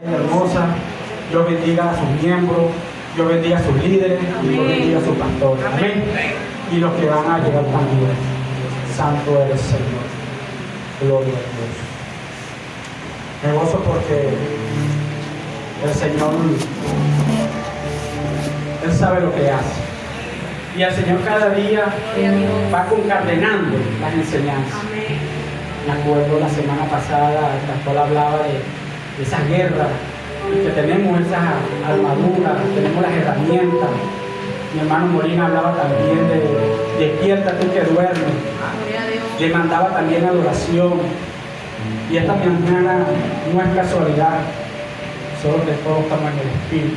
Hermosa, Dios bendiga a sus miembros, Dios bendiga a sus líderes y Dios bendiga a sus pastores. Amén. Y los que van a llegar también. Santo eres, Señor. Gloria a Dios. Me gozo porque el Señor, Él sabe lo que hace. Y el Señor cada día va concatenando las enseñanzas. Me acuerdo la semana pasada, el pastor hablaba de esa guerra, y que tenemos esas armaduras, tenemos las herramientas. Mi hermano Molina hablaba también de despierta tú que duermes. Le mandaba también adoración. Y esta mañana no es casualidad, solo que todos estamos en el Espíritu.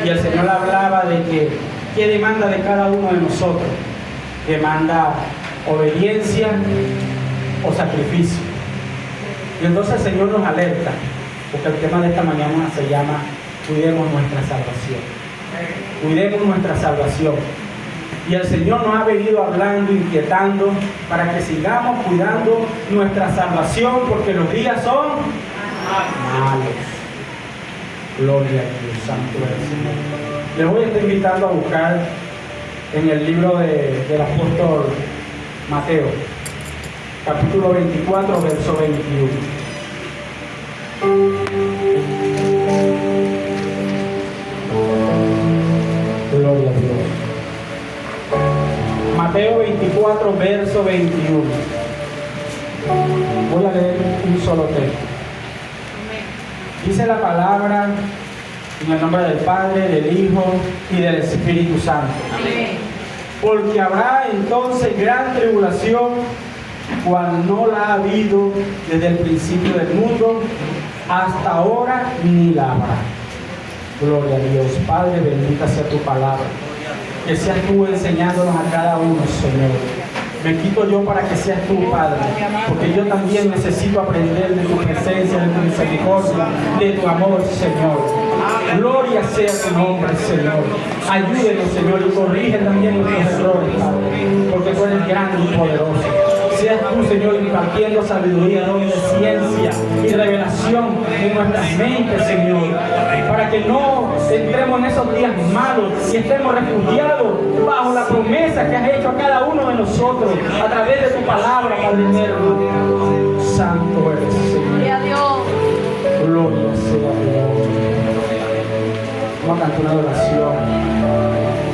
Y el Señor hablaba de que ¿qué demanda de cada uno de nosotros? Demanda obediencia o sacrificio. Y entonces el Señor nos alerta, porque el tema de esta mañana se llama cuidemos nuestra salvación. Cuidemos nuestra salvación. Y el Señor nos ha venido hablando, inquietando, para que sigamos cuidando nuestra salvación, porque los días son malos. Gloria a Dios, santo es el Señor. Les voy a estar invitando a buscar en el libro del apóstol Mateo, capítulo 24, verso 21. Gloria a Dios. Mateo 24, verso 21. Voy a leer un solo texto. Dice la palabra en el nombre del Padre, del Hijo y del Espíritu Santo. Amén. Porque habrá entonces gran tribulación, cual no la ha habido desde el principio del mundo hasta ahora, ni la habrá. Gloria a Dios. Padre, bendita sea tu palabra. Que seas tú enseñándonos a cada uno, Señor. Me quito yo para que seas tú, Padre, porque yo también necesito aprender de tu presencia, de tu misericordia, de tu amor, Señor. Gloria sea tu nombre, Señor. Ayúdenos, Señor, y corrige también nuestros errores, Padre, porque tú eres grande y poderoso. Seas tú, Señor, impartiendo sabiduría, don de ciencia y revelación en nuestras mentes, Señor, para que no entremos en esos días malos y estemos refugiados bajo la promesa que has hecho a cada uno de nosotros a través de tu palabra, Padre eterno. Santo eres, Señor. Gloria a Dios. Gloria sea a Dios. Vamos a cantar una adoración.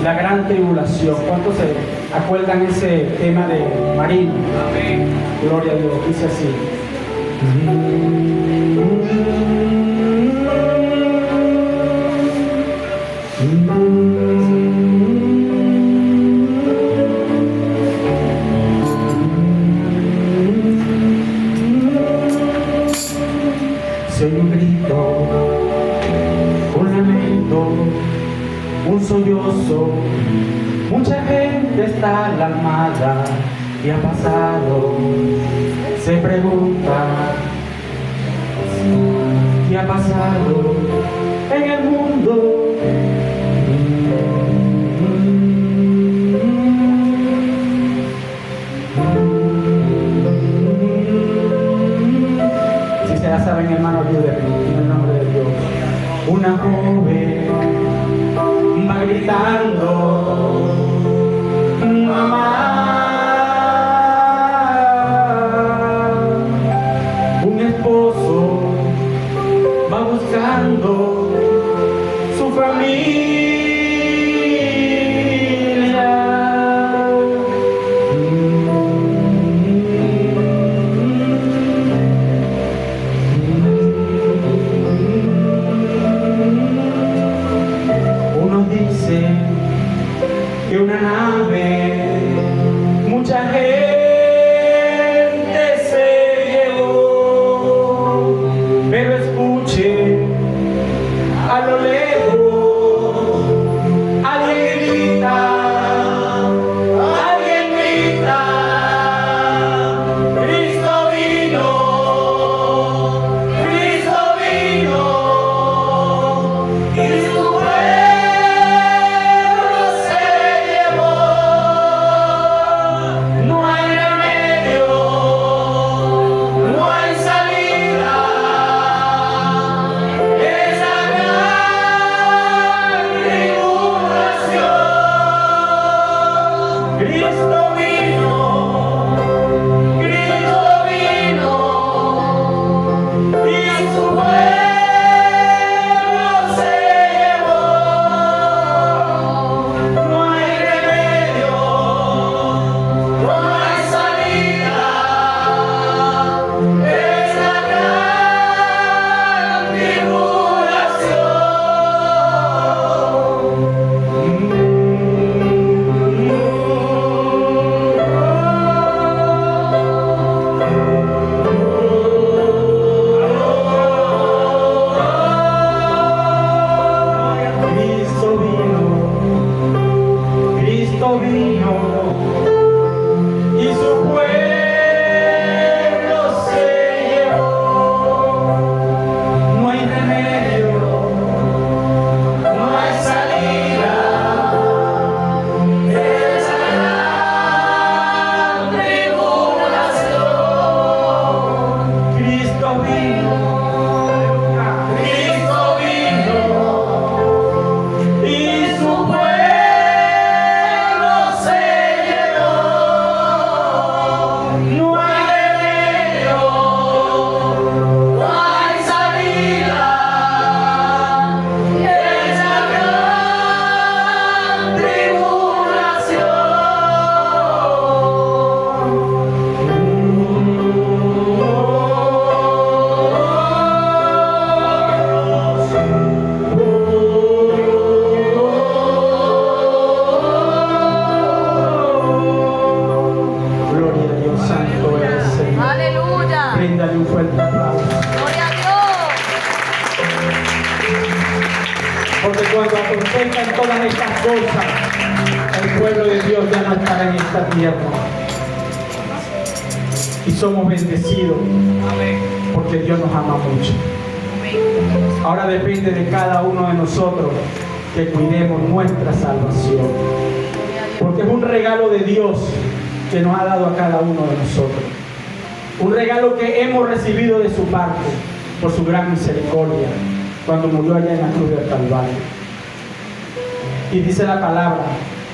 La gran tribulación. ¿Cuántos se acuerdan ese tema de Marín? Amén. Gloria a Dios. Dice así. Se oye un grito, un lamento, un sollozo, mucha gente está alarmada y ha pasado, se pregunta ¿qué ha pasado en el mundo? Si se la saben, hermano, ayúdenme en el nombre de Dios. Una joven va gritando, mamá. Un esposo va buscando su familia. Unos dicen que una nave, mucha gente se llevó, pero escuche a lo lejos Porque cuando acontecan todas estas cosas, el pueblo de Dios ya no estará en esta tierra. Y somos bendecidos. Porque Dios nos ama mucho. Ahora depende de cada uno de nosotros que cuidemos nuestra salvación. Porque es un regalo de Dios que nos ha dado a cada uno de nosotros. Un regalo que hemos recibido de su parte por su gran misericordia cuando murió allá en la cruz del Calvario. Y dice la palabra,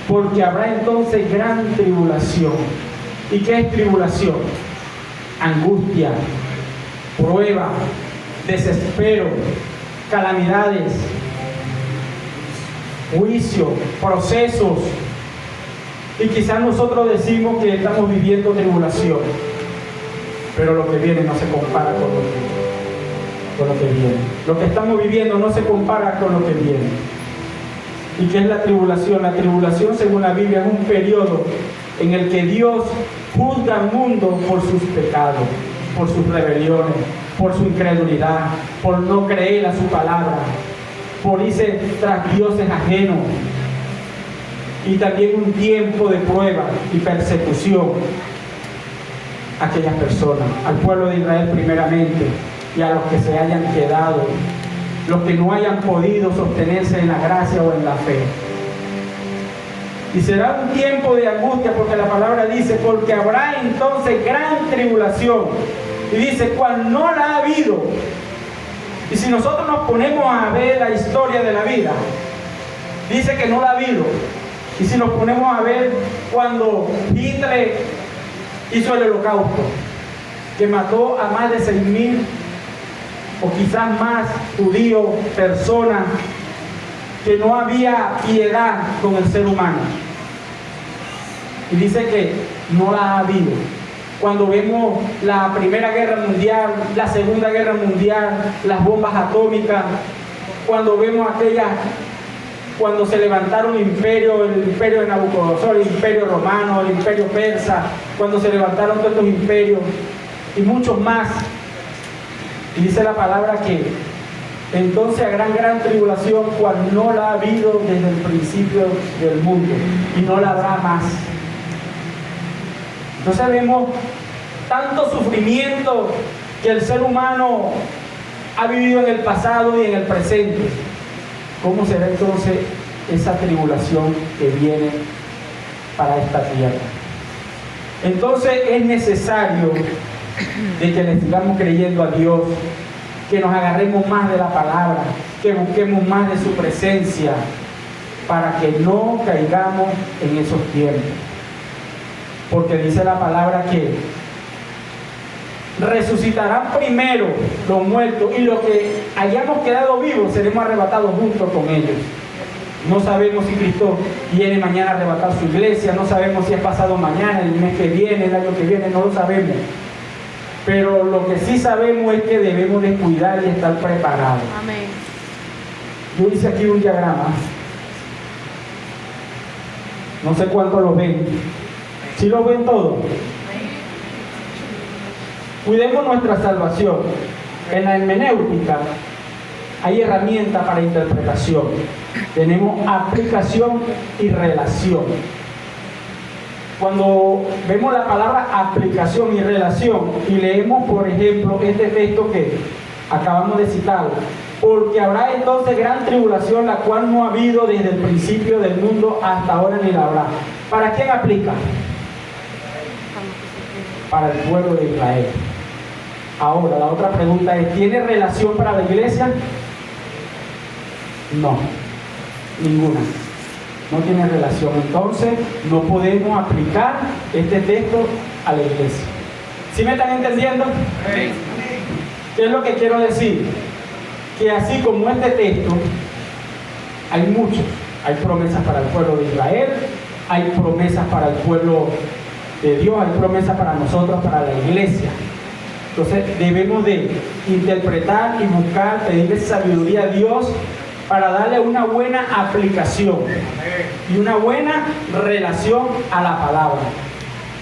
porque habrá entonces gran tribulación. ¿Y qué es tribulación? Angustia, prueba, desespero, calamidades, juicio, procesos. Y quizás nosotros decimos que estamos viviendo tribulación, pero lo que viene no se compara con lo que viene. Lo que estamos viviendo no se compara con lo que viene. ¿Y qué es la tribulación? La tribulación, según la Biblia, es un periodo en el que Dios juzga al mundo por sus pecados, por sus rebeliones, por su incredulidad, por no creer a su palabra, por irse tras dioses ajenos. Y también un tiempo de prueba y persecución a aquellas personas, al pueblo de Israel primeramente, y a los que se hayan quedado, los que no hayan podido sostenerse en la gracia o en la fe. Y será un tiempo de angustia, porque la palabra dice, porque habrá entonces gran tribulación. Y dice, cual no la ha habido. Y si nosotros nos ponemos a ver la historia de la vida, dice que no la ha habido. Y si nos ponemos a ver cuando Hitler hizo el holocausto, que mató a más de 6.000 o quizás más judíos, personas, que no había piedad con el ser humano. Y dice que no la ha habido. Cuando vemos la Primera Guerra Mundial, la Segunda Guerra Mundial, las bombas atómicas, cuando vemos cuando se levantaron el imperio de Nabucodonosor, el imperio romano, el imperio persa, cuando se levantaron todos estos imperios y muchos más. Y dice la palabra que entonces habrá gran tribulación, cual no la ha habido desde el principio del mundo, y no la habrá más. Entonces vemos tanto sufrimiento que el ser humano ha vivido en el pasado y en el presente. ¿Cómo será entonces esa tribulación que viene para esta tierra? Entonces es necesario de que le sigamos creyendo a Dios, que nos agarremos más de la palabra, que busquemos más de su presencia, para que no caigamos en esos tiempos. Porque dice la palabra que resucitarán primero los muertos, y los que hayamos quedado vivos seremos arrebatados junto con ellos. No sabemos si Cristo viene mañana a arrebatar su iglesia, no sabemos si es pasado mañana, el mes que viene, el año que viene, no lo sabemos. Pero lo que sí sabemos es que debemos de cuidar y estar preparados. Amén. Yo hice aquí un diagrama. No sé cuánto lo ven. ¿Sí lo ven todo? Cuidemos nuestra salvación. En la hermenéutica hay herramientas para interpretación. Tenemos aplicación y relación. Cuando vemos la palabra aplicación y relación y leemos, por ejemplo, este texto que acabamos de citar, porque habrá entonces gran tribulación, la cual no ha habido desde el principio del mundo hasta ahora ni la habrá. ¿Para quién aplica? Para el pueblo de Israel. Ahora, la otra pregunta es, ¿tiene relación para la iglesia? No, ninguna. No tiene relación. Entonces, no podemos aplicar este texto a la iglesia. ¿Sí me están entendiendo? Sí. ¿Qué es lo que quiero decir? Que así como este texto, hay muchos. Hay promesas para el pueblo de Israel, hay promesas para el pueblo de Dios, hay promesas para nosotros, para la iglesia. Entonces debemos de interpretar y buscar, pedirle sabiduría a Dios para darle una buena aplicación y una buena relación a la palabra.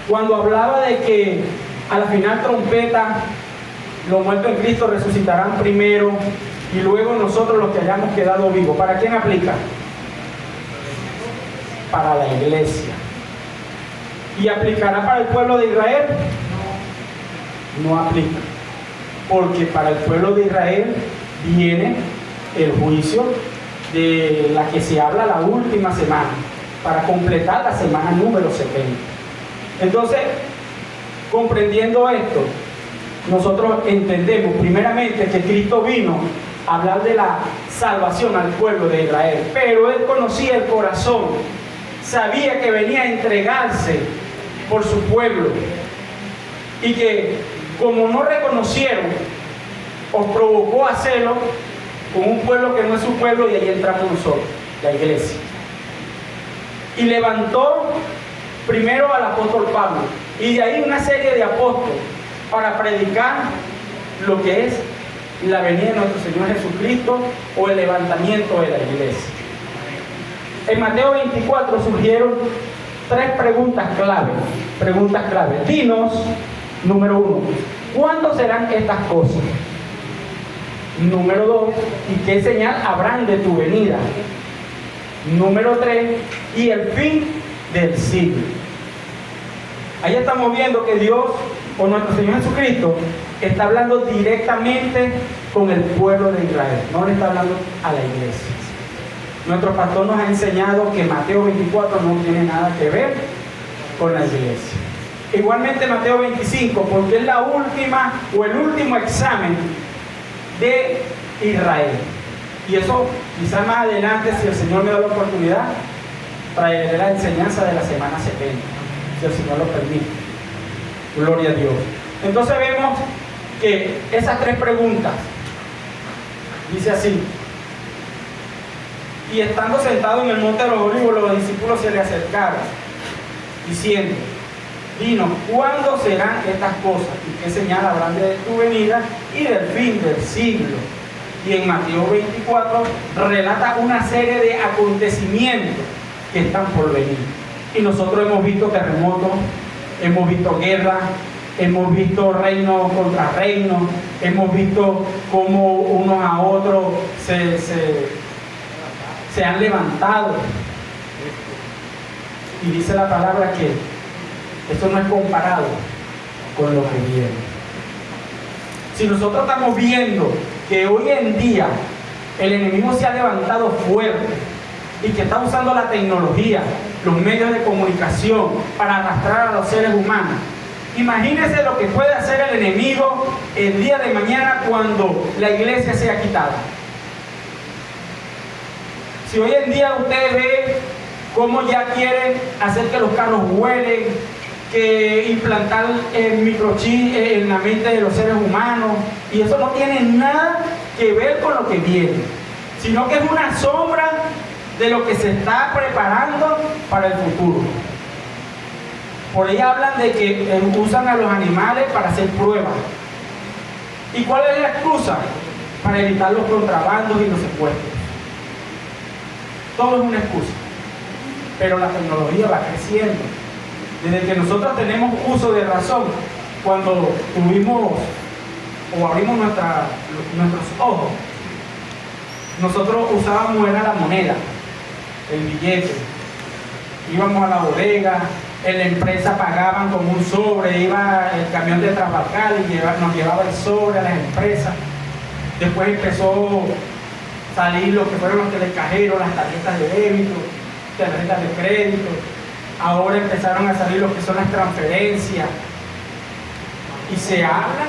Cuando hablaba de que a la final trompeta los muertos en Cristo resucitarán primero, y luego nosotros los que hayamos quedado vivos. ¿Para quién aplica? Para la iglesia. ¿Y aplicará para el pueblo de Israel? No aplica, porque para el pueblo de Israel viene el juicio de la que se habla la última semana, para completar la semana número 70. Entonces, comprendiendo esto, nosotros entendemos primeramente que Cristo vino a hablar de la salvación al pueblo de Israel, pero Él conocía el corazón, sabía que venía a entregarse por su pueblo, y que como no reconocieron, os provocó a hacerlo con un pueblo que no es su pueblo, y ahí entramos nosotros, la iglesia. Y levantó primero al apóstol Pablo, y de ahí una serie de apóstoles para predicar lo que es la venida de nuestro Señor Jesucristo, o el levantamiento de la iglesia. En Mateo 24 surgieron tres preguntas clave. Dinos, número 1, ¿cuándo serán estas cosas? Número 2, ¿y qué señal habrán de tu venida? Número 3, y el fin del siglo. Ahí estamos viendo que Dios, o nuestro Señor Jesucristo, está hablando directamente con el pueblo de Israel, no le está hablando a la iglesia. Nuestro pastor nos ha enseñado que Mateo 24 no tiene nada que ver con la iglesia. Igualmente Mateo 25, porque es la última o el último examen de Israel. Y eso quizás más adelante, si el Señor me da la oportunidad, traeré la enseñanza de la semana 70, si el Señor lo permite. Gloria a Dios. Entonces vemos que esas tres preguntas, dice así: y estando sentado en el monte de los olivos, los discípulos se le acercaron, diciendo: dinos, ¿cuándo serán estas cosas? ¿Y qué señal habrán de tu venida y del fin del siglo? Y en Mateo 24 relata una serie de acontecimientos que están por venir. Y nosotros hemos visto terremotos, hemos visto guerra, hemos visto reino contra reino, hemos visto cómo unos a otros se han levantado. Y dice la palabra que esto no es comparado con lo que viene. Si nosotros estamos viendo que hoy en día el enemigo se ha levantado fuerte y que está usando la tecnología, los medios de comunicación para arrastrar a los seres humanos, imagínense lo que puede hacer el enemigo el día de mañana cuando la iglesia sea quitada. Si hoy en día usted ve cómo ya quieren hacer que los carros vuelen, que implantar el microchip en la mente de los seres humanos, y eso no tiene nada que ver con lo que viene, sino que es una sombra de lo que se está preparando para el futuro. Por ahí hablan de que usan a los animales para hacer pruebas. ¿Y cuál es la excusa? Para evitar los contrabandos y los secuestros. Todo es una excusa, pero la tecnología va creciendo. Desde que nosotros tenemos uso de razón, cuando tuvimos o abrimos nuestros ojos, nosotros usábamos era la moneda, el billete. Íbamos a la bodega, en la empresa pagaban con un sobre, iba el camión de Trasbarcal y nos llevaba el sobre a las empresas. Después empezó a salir lo que fueron los telecajeros, las tarjetas de débito, tarjetas de crédito. Ahora empezaron a salir lo que son las transferencias. Y se habla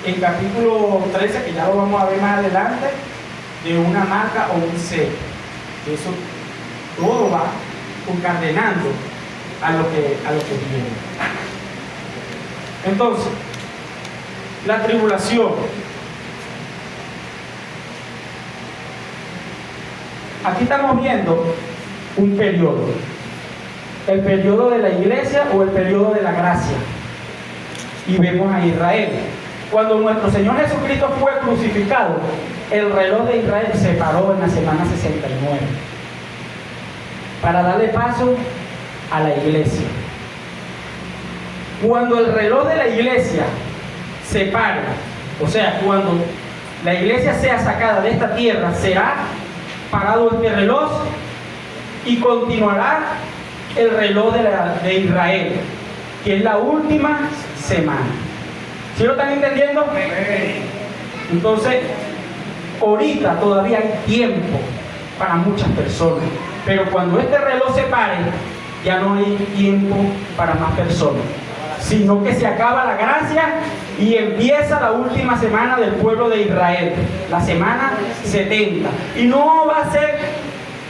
en capítulo 13, que ya lo vamos a ver más adelante, de una marca o un sello. Eso todo va encadenando a lo que viene. Entonces, la tribulación. Aquí estamos viendo un periodo. El periodo de la iglesia o el periodo de la gracia. Y vemos a Israel. Cuando nuestro Señor Jesucristo fue crucificado, el reloj de Israel se paró en la semana 69 para darle paso a la iglesia. Cuando el reloj de la iglesia se para, o sea, cuando la iglesia sea sacada de esta tierra, será parado este reloj y continuará el reloj de Israel, que es la última semana. ¿Sí lo están entendiendo? Entonces, ahorita todavía hay tiempo para muchas personas, pero cuando este reloj se pare, ya no hay tiempo para más personas, sino que se acaba la gracia y empieza la última semana del pueblo de Israel, la semana 70. Y no va a ser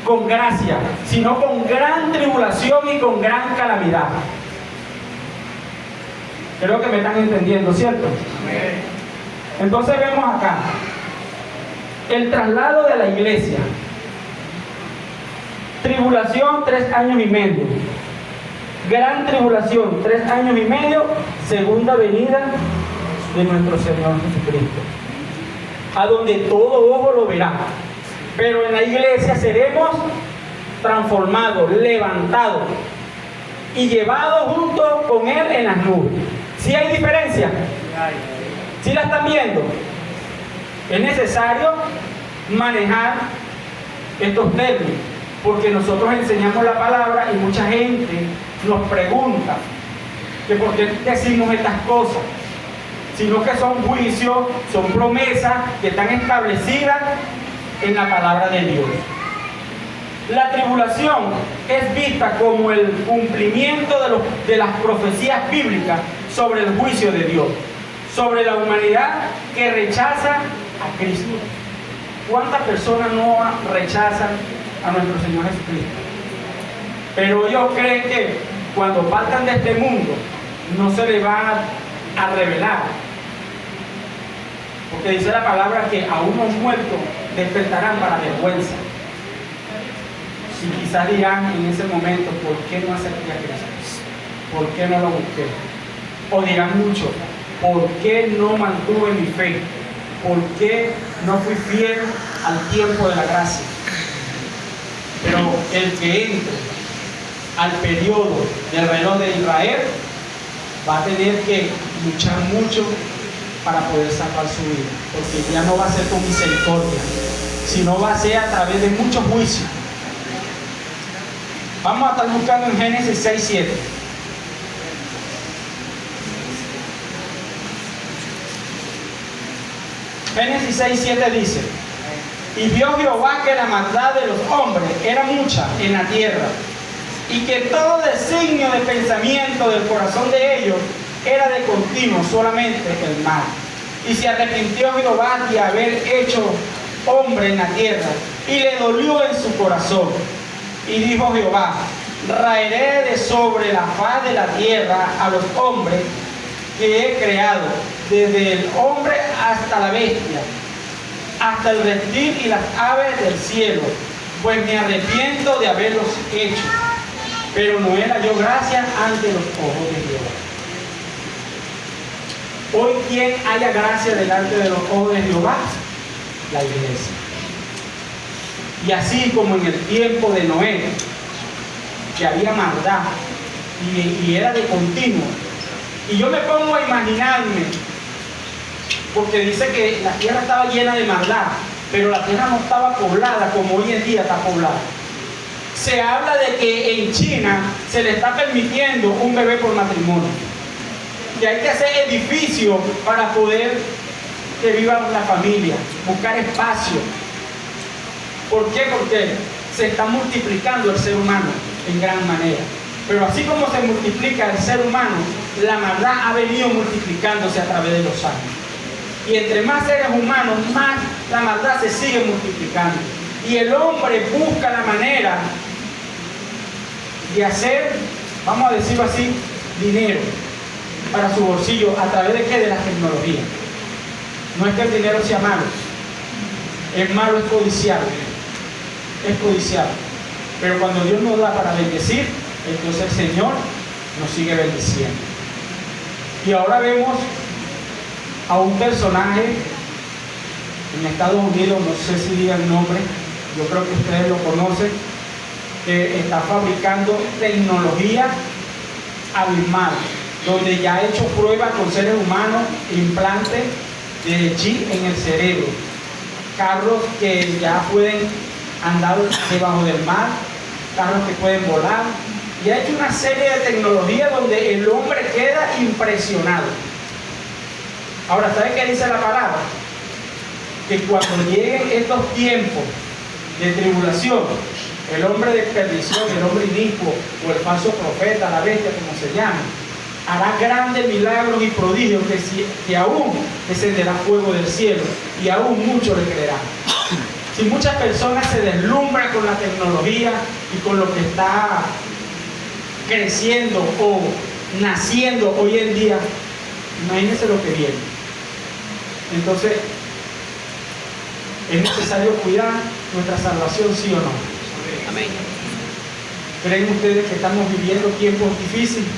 con gracia, sino con gran tribulación y con gran calamidad. Creo que me están entendiendo, ¿cierto? Entonces vemos acá el traslado de la iglesia. Tribulación, 3 años y medio. Gran tribulación, 3 años y medio. Segunda venida de nuestro Señor Jesucristo, a donde todo ojo lo verá. Pero en la iglesia seremos transformados, levantados y llevados junto con Él en las nubes. ¿Sí hay diferencia? ¿Sí la están viendo? Es necesario manejar estos términos, porque nosotros enseñamos la palabra y mucha gente nos pregunta que por qué decimos estas cosas, sino que son juicios, son promesas que están establecidas en la palabra de Dios. La tribulación es vista como el cumplimiento de las profecías bíblicas sobre el juicio de Dios, sobre la humanidad que rechaza a Cristo. ¿Cuántas personas no rechazan a nuestro Señor Jesucristo? Pero ellos creen que cuando partan de este mundo no se les va a revelar, porque dice la palabra que a unos muertos despertarán para vergüenza. Si quizás dirán en ese momento, ¿por qué no acepté a Cristo? ¿Por qué no lo busqué? O dirán mucho, ¿por qué no mantuve mi fe? ¿Por qué no fui fiel al tiempo de la gracia? Pero el que entre al periodo del reloj de Israel va a tener que luchar mucho para poder salvar su vida, porque ya no va a ser con misericordia, sino va a ser a través de muchos juicios. Vamos a estar buscando en Génesis 6:7. Génesis 6:7 dice: y vio Jehová que la maldad de los hombres era mucha en la tierra, y que todo designio de pensamiento del corazón de ellos era de continuo solamente el mal. Y se arrepintió Jehová de haber hecho hombre en la tierra, y le dolió en su corazón. Y dijo Jehová: raeré de sobre la faz de la tierra a los hombres que he creado, desde el hombre hasta la bestia, hasta el reptil y las aves del cielo, pues me arrepiento de haberlos hecho. Pero Noé halló gracia ante los ojos de Jehová. Hoy, ¿quién haya gracia delante de los ojos de Jehová? La iglesia. Y así como en el tiempo de Noé, que había maldad y era de continuo. Y yo me pongo a imaginarme, porque dice que la tierra estaba llena de maldad, pero la tierra no estaba poblada como hoy en día está poblada. Se habla de que en China se le está permitiendo un bebé por matrimonio, que hay que hacer edificios para poder que viva la familia, buscar espacio. ¿Por qué? Porque se está multiplicando el ser humano en gran manera. Pero así como se multiplica el ser humano, la maldad ha venido multiplicándose a través de los años. Y entre más seres humanos, más la maldad se sigue multiplicando. Y el hombre busca la manera de hacer, vamos a decirlo así, dinero para su bolsillo. ¿A través de qué? De la tecnología. No es que el dinero sea malo. El malo es codiciar. Es codiciar. Pero cuando Dios nos da para bendecir, entonces el Señor nos sigue bendiciendo. Y ahora vemos a un personaje en Estados Unidos, no sé si diga el nombre, yo creo que ustedes lo conocen, que está fabricando tecnología abismal, donde ya ha hecho pruebas con seres humanos, implantes, de chip en el cerebro, carros que ya pueden andar debajo del mar, carros que pueden volar, y ha hecho una serie de tecnologías donde el hombre queda impresionado. Ahora, ¿sabe qué dice la palabra? Que cuando lleguen estos tiempos de tribulación, el hombre de perdición, el hombre inicuo o el falso profeta, la bestia, como se llama, hará grandes milagros y prodigios que aún descenderá fuego del cielo y aún muchos le creerán. Si muchas personas se deslumbran con la tecnología y con lo que está creciendo o naciendo hoy en día, imagínense lo que viene. Entonces, ¿es necesario cuidar nuestra salvación, sí o no? Amén. ¿Creen ustedes que estamos viviendo tiempos difíciles?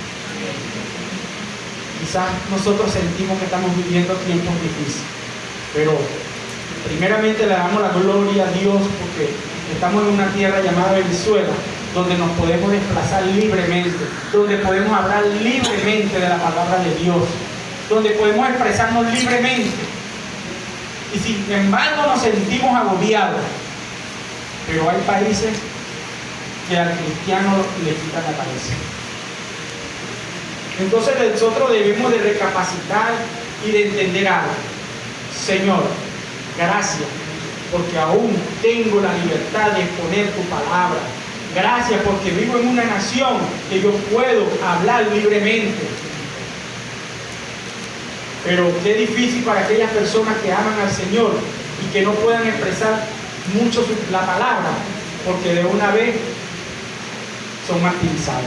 Quizás nosotros sentimos que estamos viviendo tiempos difíciles, pero primeramente le damos la gloria a Dios porque estamos en una tierra llamada Venezuela, donde nos podemos desplazar libremente, donde podemos hablar libremente de la palabra de Dios, donde podemos expresarnos libremente. Y sin embargo nos sentimos agobiados, pero hay países que al cristiano le quitan la cabeza. Entonces nosotros debemos de recapacitar y de entender algo. Señor, gracias, porque aún tengo la libertad de exponer tu palabra. Gracias porque vivo en una nación que yo puedo hablar libremente. Pero qué difícil para aquellas personas que aman al Señor y que no puedan expresar mucho la palabra, porque de una vez son martirizados.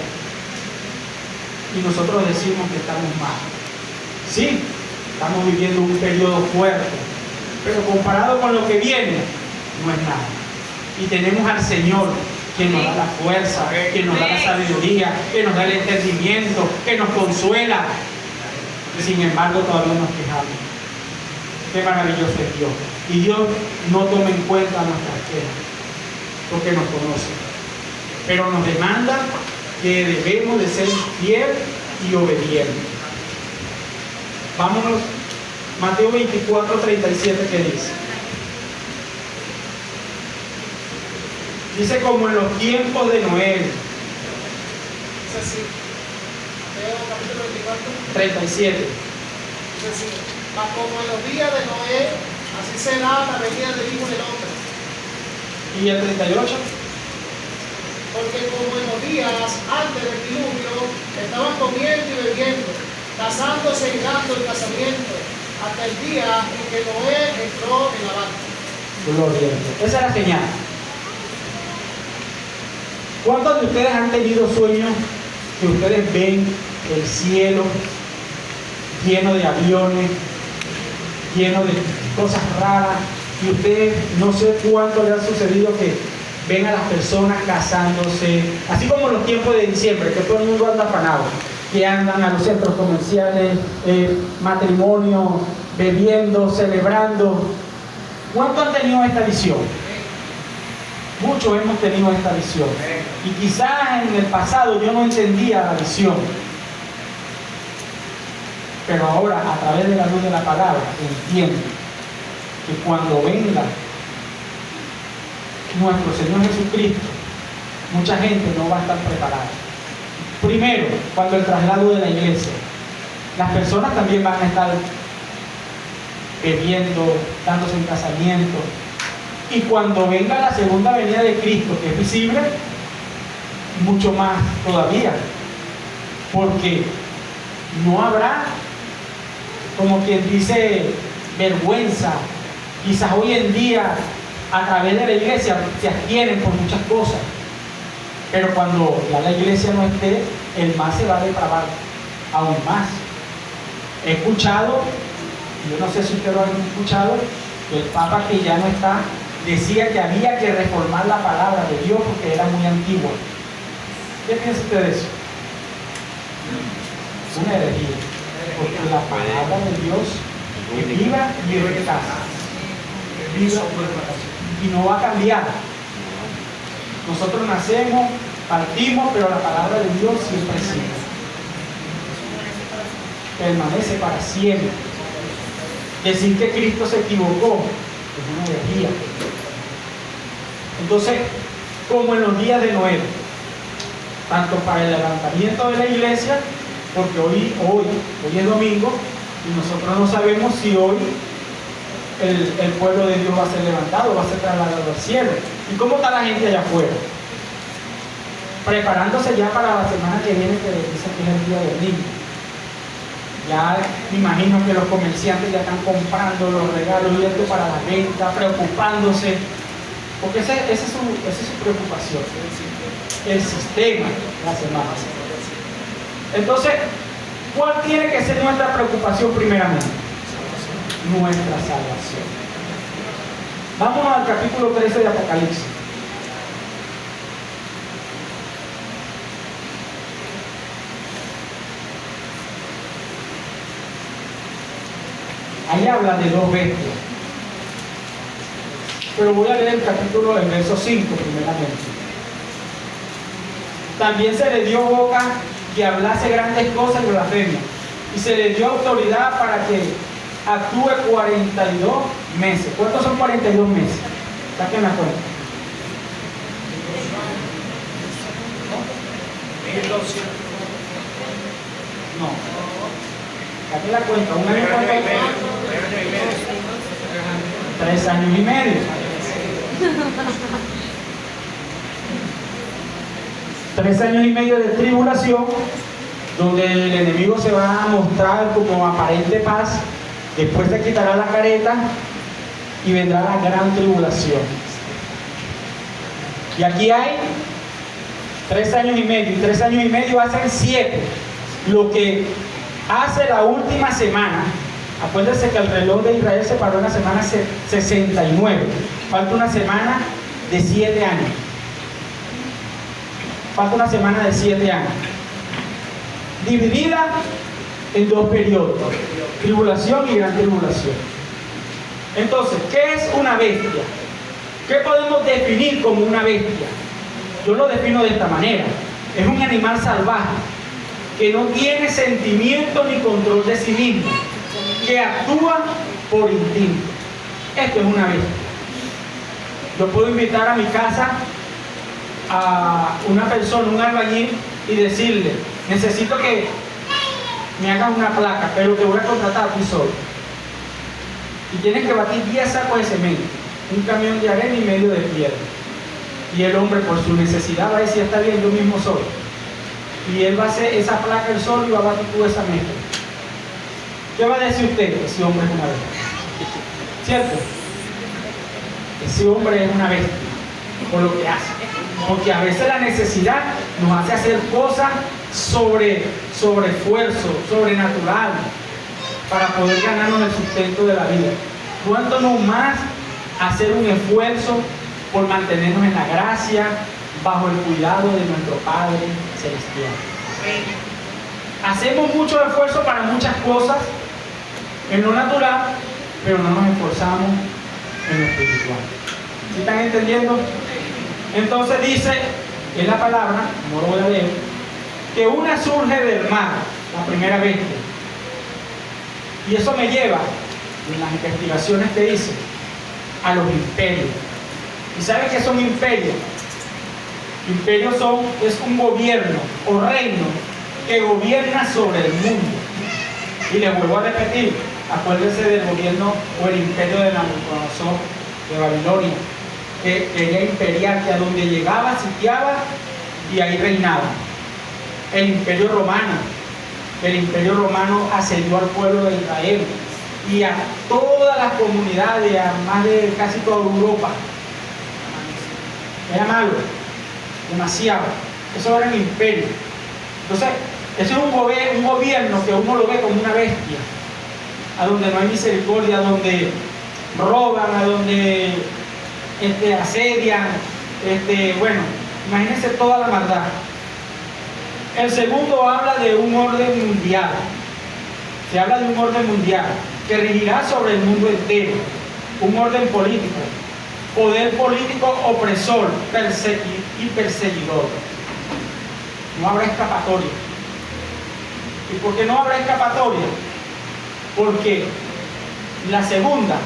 Y nosotros decimos que estamos mal. Sí, estamos viviendo un periodo fuerte, pero comparado con lo que viene, no es nada. Y tenemos al Señor que nos da la fuerza, que nos da la sabiduría, que nos da el entendimiento, que nos consuela. Sin embargo, todavía nos quejamos. Qué maravilloso es Dios. Y Dios no toma en cuenta nuestras quejas, porque nos conoce. Pero nos demanda que debemos de ser fieles y obedientes. Vámonos, Mateo 24, 37, ¿qué dice? Dice como en los tiempos de Noé. Es así. Mateo capítulo 24. 37. Es así. Mas como en los días de Noé, así será la venida del Hijo del Hombre. ¿Y el 38? Porque como en los días antes del diluvio, estaban comiendo y bebiendo, casándose y dando el casamiento, hasta el día en que Noé entró en la barca. Gloria a Dios. Esa es la señal. ¿Cuántos de ustedes han tenido sueños que ustedes ven el cielo lleno de aviones, lleno de cosas raras, y ustedes no sé cuánto les ha sucedido que ven a las personas casándose, así como en los tiempos de diciembre, que todo el mundo anda afanado, que andan a los centros comerciales, matrimonio, bebiendo, celebrando? ¿Cuántos han tenido esta visión? Muchos hemos tenido esta visión. Y quizás en el pasado yo no entendía la visión. Pero ahora, a través de la luz de la palabra, entiendo que cuando venga nuestro Señor Jesucristo, mucha gente no va a estar preparada. Primero, cuando el traslado de la iglesia, las personas también van a estar bebiendo, dándose en casamiento. Y cuando venga la segunda venida de Cristo, que es visible, mucho más todavía, porque no habrá, como quien dice, vergüenza. Quizás hoy en día a través de la iglesia se adquieren por muchas cosas, pero cuando ya la iglesia no esté, el mal se va a depravar aún más. He escuchado, yo no sé si ustedes lo han escuchado, que el Papa que ya no está decía que había que reformar la palabra de Dios porque era muy antigua. ¿Qué piensa usted de eso? Es una herejía, porque la palabra de Dios es viva y eficaz. Viva y no va a cambiar. Nosotros nacemos, partimos, pero la palabra de Dios siempre sigue. Permanece para siempre. Decir que Cristo se equivocó es una herejía. Entonces, como en los días de Noé, tanto para el levantamiento de la iglesia, porque hoy es domingo, y nosotros no sabemos si hoy el pueblo de Dios va a ser levantado, va a ser trasladado al cielo. ¿Y cómo está la gente allá afuera? Preparándose ya para la semana que viene, que dicen que es el día del niño. Ya me imagino que los comerciantes ya están comprando los regalos y esto para la venta, preocupándose, porque esa es su preocupación, el sistema de la semana. Entonces, ¿cuál tiene que ser nuestra preocupación primeramente? Nuestra salvación. Vámonos al capítulo 13 de Apocalipsis. Ahí habla de dos bestias. Pero voy a leer el capítulo, el verso 5 primeramente. También se le dio boca que hablase grandes cosas y blasfemia. Y se le dio autoridad para que actúe 42 meses. ¿Cuántos son 42 meses? Saquen la cuenta. 1200. No. Saquen la cuenta. ¿Un año cuánto? 3 años y medio. 3 años y medio de tribulación, donde el enemigo se va a mostrar como aparente paz, después se quitará la careta y vendrá la gran tribulación. Y aquí hay 3 años y medio, y 3 años y medio hacen 7, lo que hace la última semana. Acuérdense que el reloj de Israel se paró en la semana 69, falta una semana de 7 años. Falta una semana de 7 años, dividida en 2 periodos, tribulación y gran tribulación. Entonces, ¿qué es una bestia? ¿Qué podemos definir como una bestia? Yo lo defino de esta manera: es un animal salvaje que no tiene sentimiento ni control de sí mismo, que actúa por instinto. Esto es una bestia. Yo puedo invitar a mi casa a una persona, un albañil, y decirle: necesito que me hagas una placa, pero te voy a contratar a ti solo. Y tienes que batir 10 sacos de cemento, un camión de arena y medio de piedra. Y el hombre, por su necesidad, va a decir: está bien, yo mismo solo. Y él va a hacer esa placa él solo y va a batir toda esa mezcla. ¿Qué va a decir usted? Ese hombre es una bestia. ¿Cierto? Ese hombre es una bestia por lo que hace. Porque a veces la necesidad nos hace hacer cosas sobre esfuerzo, sobrenatural, para poder ganarnos el sustento de la vida. ¿Cuánto no más hacer un esfuerzo por mantenernos en la gracia, bajo el cuidado de nuestro Padre Celestial? Hacemos mucho esfuerzo para muchas cosas en lo natural, pero no nos esforzamos en lo espiritual. ¿Sí están entendiendo? Entonces dice en la palabra, no lo voy a leer, que una surge del mar, la primera bestia. Y eso me lleva, en las investigaciones que hice, a los imperios. ¿Y saben qué son imperios? Imperios es un gobierno o reino que gobierna sobre el mundo. Y les vuelvo a repetir, acuérdense del gobierno o el imperio de Nabucodonosor de Babilonia, que quería imperiar, que a donde llegaba, sitiaba y ahí reinaba. El imperio romano asedió al pueblo de Israel y a todas las comunidades, a más de casi toda Europa. Era malo, demasiado. Eso era el imperio. Entonces, ese es un gobierno que uno lo ve como una bestia, a donde no hay misericordia, a donde roban, a donde asedian, bueno, imagínense toda la maldad. El segundo habla de un orden mundial. Se habla de un orden mundial que regirá sobre el mundo entero. Un orden político, poder político opresor y perseguidor. No habrá escapatoria. ¿Y por qué no habrá escapatoria? Porque La segunda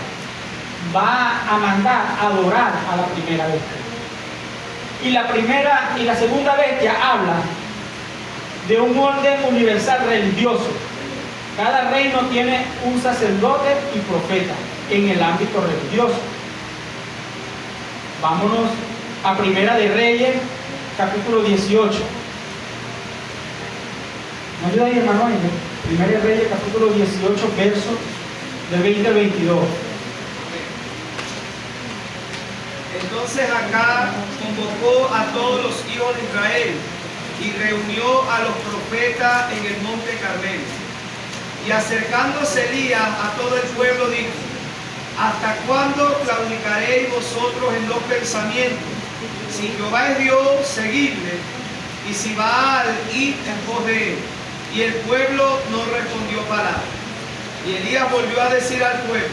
va a mandar a adorar a la primera bestia. Y la segunda bestia habla de un orden universal religioso. Cada reino tiene un sacerdote y profeta en el ámbito religioso. Vámonos a Primera de Reyes, capítulo 18. ¿Me ayuda ahí, hermano? Primera de Reyes, capítulo 18, versos de 20 al 22. Entonces Acab convocó a todos los hijos de Israel y reunió a los profetas en el monte Carmelo. Y acercándose Elías a todo el pueblo dijo: ¿hasta cuándo claudicaréis vosotros en los pensamientos? Si Jehová es Dios, seguidle, y si Baal, id en pos de él. Y el pueblo no respondió palabra. Y Elías volvió a decir al pueblo: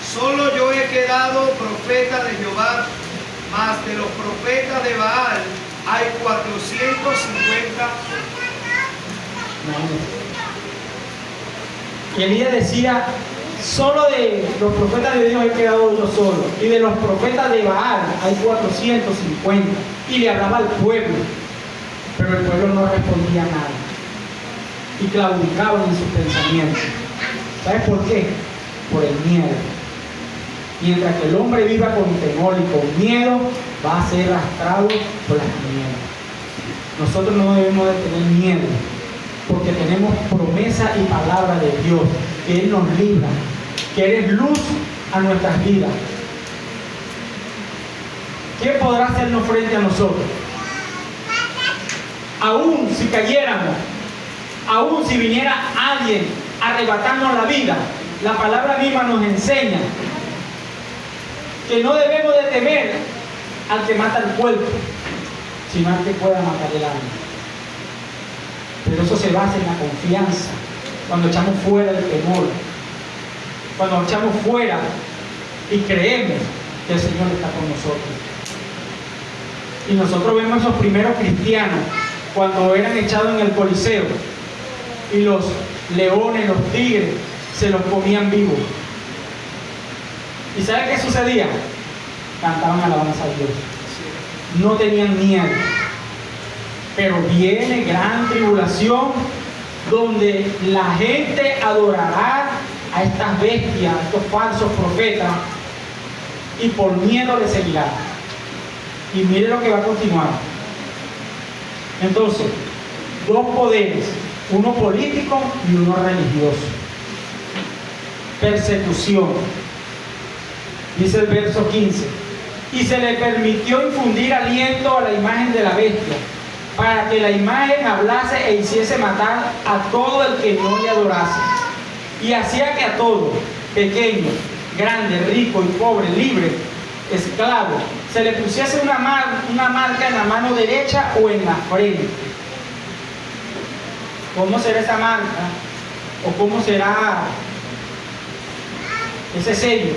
solo yo he quedado profeta de Jehová, mas de los profetas de Baal hay 450. Y Elías decía: solo de los profetas de Dios he quedado yo solo, y de los profetas de Baal hay 450. Y le hablaba al pueblo, pero el pueblo no respondía nada y claudicaban en sus pensamientos. ¿Sabes por qué? Por el miedo. Mientras que el hombre viva con temor y con miedo, va a ser arrastrado por las tinieblas. Nosotros no debemos de tener miedo, porque tenemos promesa y palabra de Dios, que Él nos libra, que Él es luz a nuestras vidas. ¿Qué podrá hacernos frente a nosotros? Aún si cayéramos, aún si viniera alguien a arrebatarnos la vida, la palabra misma nos enseña que no debemos de temer al que mata el cuerpo, sino al que pueda matar el alma. Pero eso se basa en la confianza, cuando echamos fuera el temor, cuando echamos fuera y creemos que el Señor está con nosotros. Y nosotros vemos esos primeros cristianos cuando eran echados en el Coliseo y los leones, los tigres se los comían vivos. ¿Y saben qué sucedía? Cantaban alabanza a Dios. No tenían miedo. Pero viene gran tribulación donde la gente adorará a estas bestias, a estos falsos profetas, y por miedo les seguirá. Y mire lo que va a continuar. Entonces, dos poderes, uno político y uno religioso. Persecución. Dice el verso 15: y se le permitió infundir aliento a la imagen de la bestia, para que la imagen hablase e hiciese matar a todo el que no le adorase. Y hacía que a todo, pequeño, grande, rico y pobre, libre, esclavo, se le pusiese una marca en la mano derecha o en la frente. ¿Cómo será esa marca? ¿O cómo será ese sello?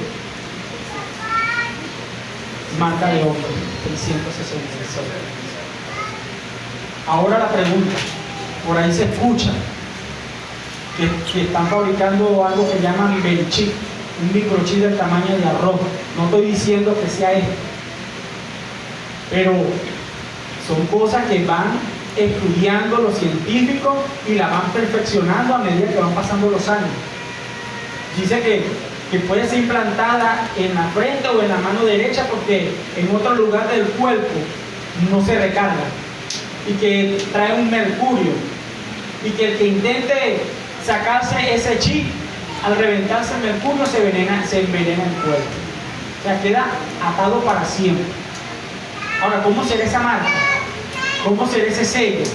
Marca de hombre, 366. Ahora la pregunta, por ahí se escucha que están fabricando algo que llaman microchip, un microchip del tamaño de arroz. No estoy diciendo que sea esto, pero son cosas que van estudiando los científicos y la van perfeccionando a medida que van pasando los años. Dice que puede ser implantada en la frente o en la mano derecha, porque en otro lugar del cuerpo no se recarga, y que trae un mercurio, y que el que intente sacarse ese chip, al reventarse el mercurio se envenena el cuerpo, o sea, queda atado para siempre. Ahora, ¿cómo será esa marca? ¿Cómo será ese sello?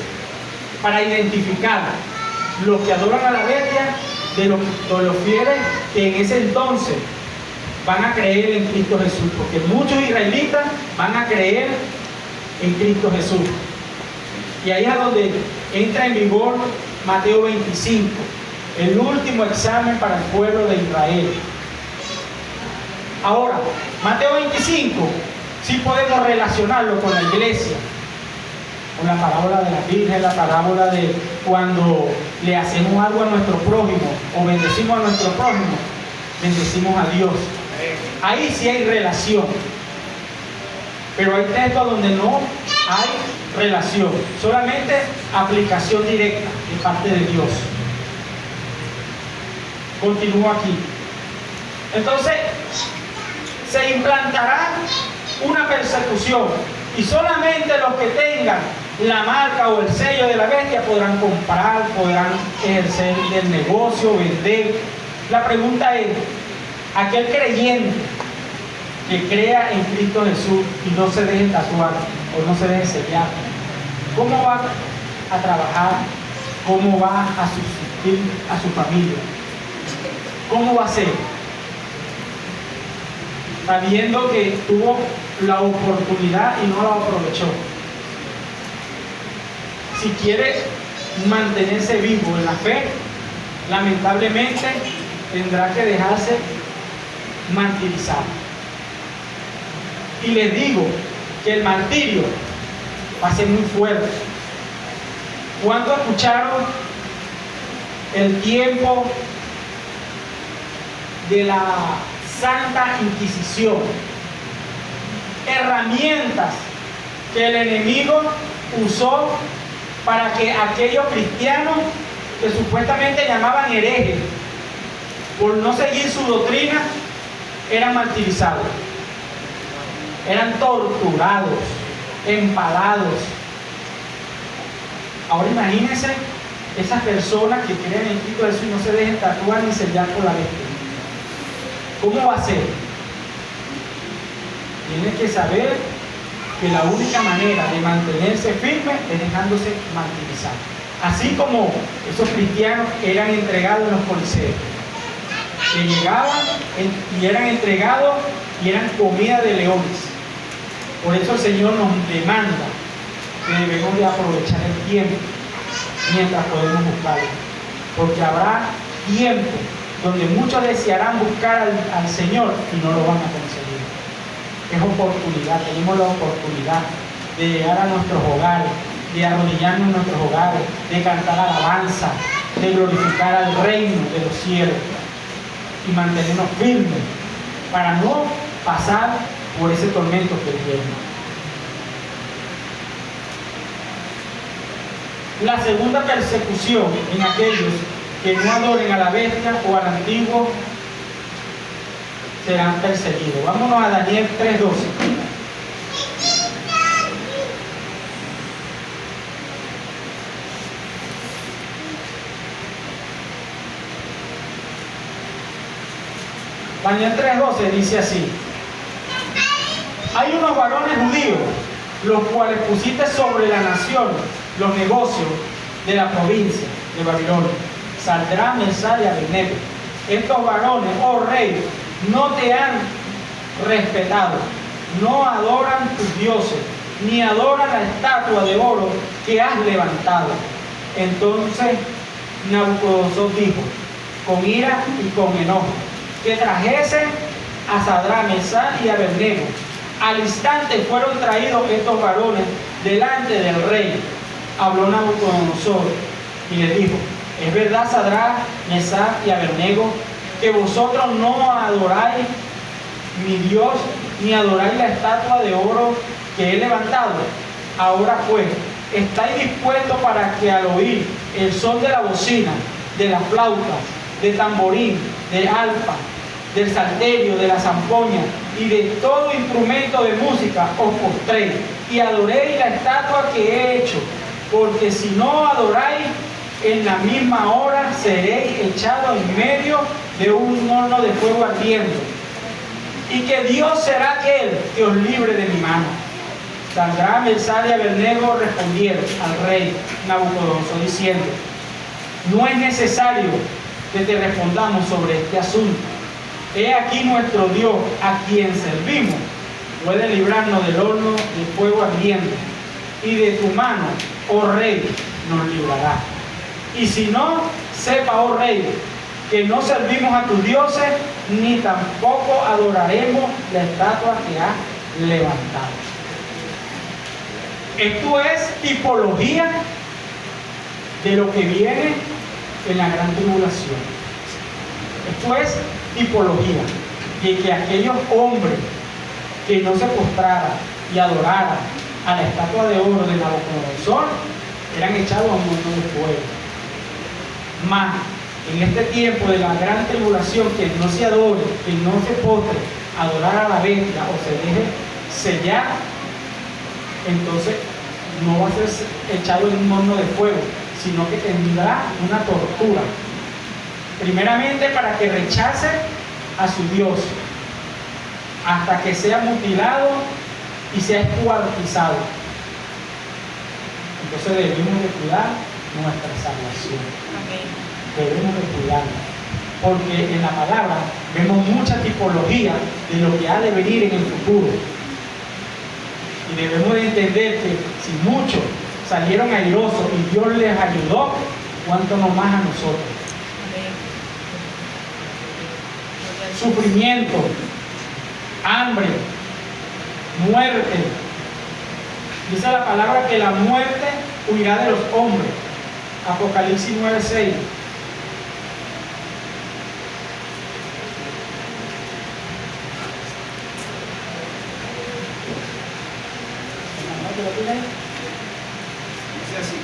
Para identificar los que adoran a la bestia de los fieles que en ese entonces van a creer en Cristo Jesús, porque muchos israelitas van a creer en Cristo Jesús. Y ahí es donde entra en vigor Mateo 25, el último examen para el pueblo de Israel. Ahora, Mateo 25 sí podemos relacionarlo con la iglesia, con la parábola de la Virgen, la parábola de cuando le hacemos algo a nuestro prójimo o bendecimos a nuestro prójimo. bendecimos a Dios. Ahí sí hay relación. Pero hay textos donde no hay relación, solamente aplicación directa de parte de Dios. Continúo aquí. Entonces, se implantará una persecución y solamente los que tengan la marca o el sello de la bestia podrán comprar, podrán ejercer el negocio, vender. La pregunta es, aquel creyente que crea en Cristo Jesús y no se deje tatuar o no se deje sellar, ¿cómo va a trabajar? ¿Cómo va a subsistir a su familia? ¿Cómo va a ser? Sabiendo que tuvo la oportunidad y no la aprovechó. Si quiere mantenerse vivo en la fe, lamentablemente tendrá que dejarse martirizar. Y les digo que el martirio va a ser muy fuerte. ¿Cuándo escucharon el tiempo de la Santa Inquisición? Herramientas que el enemigo usó para que aquellos cristianos que supuestamente llamaban herejes por no seguir su doctrina eran martirizados, eran torturados, empalados. Ahora imagínense esas personas que creen en Cristo Jesús y no se dejen tatuar ni sellar por la bestia. ¿Cómo va a ser? Tienes que saber que la única manera de mantenerse firme es dejándose martirizar. Así como esos cristianos eran entregados en los coliseos, que llegaban y eran entregados y eran comida de leones. Por eso el Señor nos demanda que debemos de aprovechar el tiempo mientras podemos buscarlo. Porque habrá tiempo donde muchos desearán buscar al Señor y no lo van a conseguir. Es oportunidad, tenemos la oportunidad de llegar a nuestros hogares, de arrodillarnos en nuestros hogares, de cantar alabanza, de glorificar al reino de los cielos y mantenernos firmes para no pasar por ese tormento que viene. La segunda persecución en aquellos que no adoren a la bestia o al antiguo serán perseguidos. Vámonos a Daniel 3:12. Daniel 3:12 dice así: hay unos varones judíos, los cuales pusiste sobre la nación los negocios de la provincia de Babilonia, Sadrach, Mesach y Abednego. Estos varones, oh rey, no te han respetado, no adoran tus dioses, ni adoran la estatua de oro que has levantado. Entonces Nabucodonosor dijo, con ira y con enojo, que trajesen a Sadrach, Mesach y Abednego. Al instante fueron traídos estos varones delante del rey. Habló Nabucodonosor y le dijo, es verdad, Sadrach, Mesach y Abednego, que vosotros no adoráis mi Dios, ni adoráis la estatua de oro que he levantado. Ahora pues, ¿estáis dispuestos para que al oír el son de la bocina, de las flautas, de tamborín, del arpa, del salterio, de la zampoña y de todo instrumento de música os postréis y adoréis la estatua que he hecho? Porque si no adoráis, en la misma hora seréis echados en medio de un horno de fuego ardiendo. Y que Dios será aquel que os libre de mi mano. Sadrach, Mesach y Abednego respondieron al rey Nabucodonosor diciendo, no es necesario que te respondamos sobre este asunto. He aquí nuestro Dios, a quien servimos, puede librarnos del horno de fuego ardiendo, y de tu mano, oh rey, nos librará. Y si no, sepa, oh rey, que no servimos a tus dioses, ni tampoco adoraremos la estatua que has levantado. Esto es tipología de lo que viene en la gran tribulación. Esto es tipología de que aquellos hombres que no se postraran y adoraran a la estatua de oro de Nabucodonosor eran echados a un horno de fuego. Mas en este tiempo de la gran tribulación, que no se adore, que no se postre, adorar a la bestia o se deje sellar, entonces no va a ser echado en un horno de fuego, sino que tendrá una tortura. Primeramente para que rechace a su Dios, hasta que sea mutilado y sea escuartizado. Entonces debemos de cuidar nuestra salvación. Debemos de cuidarla, porque en la palabra vemos mucha tipología de lo que ha de venir en el futuro. Y debemos de entender que si muchos salieron airosos y Dios les ayudó, cuánto no más a nosotros. Sufrimiento, hambre, muerte. Dice la palabra que la muerte huirá de los hombres. Apocalipsis 9:6. Dice así: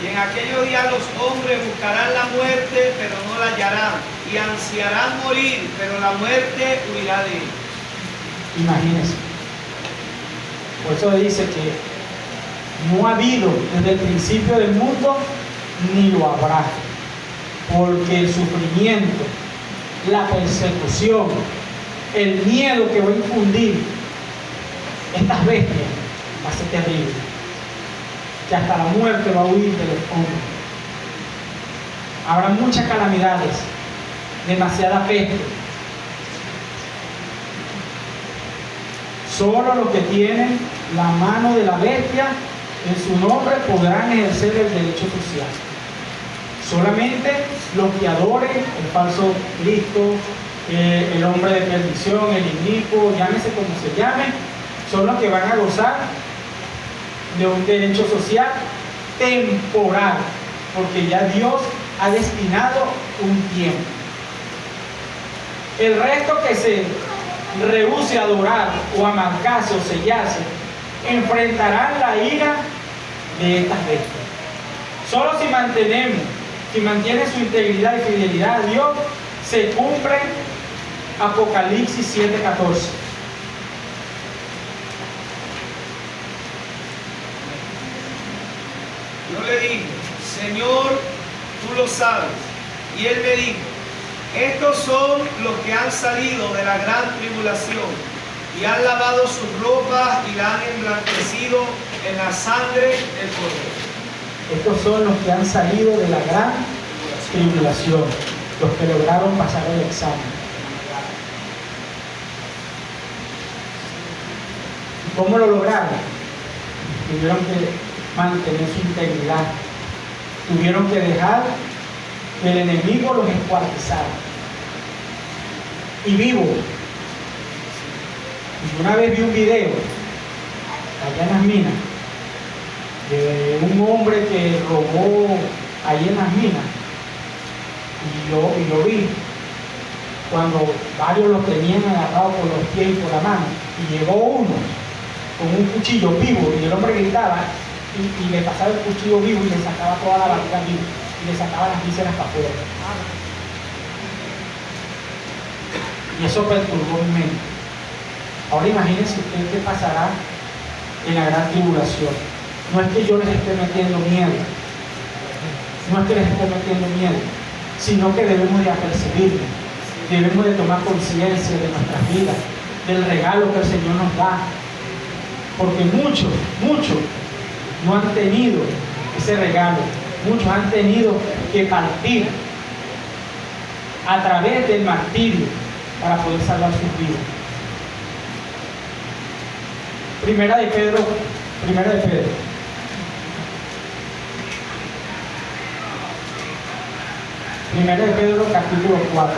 y en aquellos días los hombres buscarán la muerte, pero no la hallarán, y ansiarán morir, pero la muerte huirá de ellos. Imagínense. Por eso dice que no ha habido desde el principio del mundo, ni lo habrá. Porque el sufrimiento, la persecución, el miedo que va a infundir estas bestias va a ser terrible. Que hasta la muerte va a huir de los hombres. Habrá muchas calamidades, demasiada peste. Solo los que tienen la mano de la bestia en su nombre podrán ejercer el derecho social. Solamente los que adoren el falso Cristo, el hombre de perdición, el inicuo, llámese como se llame, son los que van a gozar de un derecho social temporal, porque ya Dios ha destinado un tiempo. El resto que se rehúse a adorar o a marcarse o sellarse, enfrentarán la ira de estas bestias. Solo si mantiene su integridad y fidelidad a Dios, se cumple Apocalipsis 7:14. Yo le dije: Señor, tú lo sabes. Y él me dijo: estos son los que han salido de la gran tribulación y han lavado sus ropas y la han emblanquecido en la sangre del Cordero. Estos son los que han salido de la gran tribulación, los que lograron pasar el examen. ¿Y cómo lo lograron? Tuvieron que mantener su integridad, tuvieron que dejar que el enemigo los escuartizara. Y vivo. Y una vez vi un video allá en las minas de un hombre que robó ahí en las minas, y lo vi cuando varios los tenían agarrados por los pies y por la mano, y llegó uno con un cuchillo vivo y el hombre gritaba y le pasaba el cuchillo vivo y le sacaba toda la barriga viva y le sacaba las vísceras para afuera. Y eso perturbó mi mente. Ahora imagínense ustedes qué pasará en la gran tribulación. No es que yo les esté metiendo miedo, no es que les esté metiendo miedo, sino que debemos de apercibirnos, debemos de tomar conciencia de nuestras vidas, del regalo que el Señor nos da, porque muchos no han tenido ese regalo, muchos han tenido que partir a través del martirio para poder salvar sus vidas. Primera de Pedro. Primera de Pedro, capítulo 4.